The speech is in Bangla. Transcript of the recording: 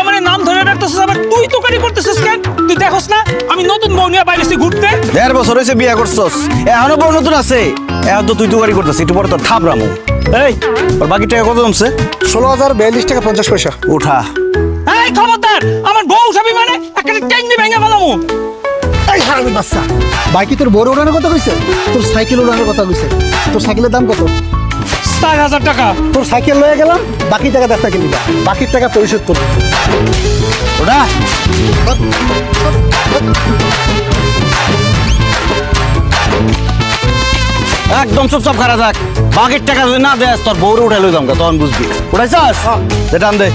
আমার নাম ধরে রাখতেছিস, আবার তুই তোকারি করতেছিস কেন? তুই দেখোস না আমি নতুন বউ নিয়ে বাইরেছি ঘুরতে। 1.5 বছর হয়েছে বিয়া করছস, এখনো বউ নতুন আছে, এখন তো তুই তুকারি করতেছিস, একটু পরে তোর থাপড়ামু। এই ওর বাকি টাকা কত জমছে? 16,042 টাকা 50 পয়সা। উঠা। এই খবরদার, আমার বউ উঠাবি মানে একটা টেঙ্গি ভেঙে ফেলামু। এই হারামি বাচ্চা, বাকি তোর বড় উড়ানোর কথা কইছে, তোর সাইকেল উড়ানোর কথা কইছে। তোর সাইকেলের দাম কত? 4,000 টাকা। তোর সাইকেল লয়ে গেলাম, বাকি টাকা 10 টাকা নিবা, বাকির টাকা পরিশোধ করবো। ওটা একদম চুপচাপ খারা থাক, বাকির টাকা যদি না দেস তোর বউরে উঠাই লই যাম, তখন বুঝবি। উঠাইছাস? টান দে।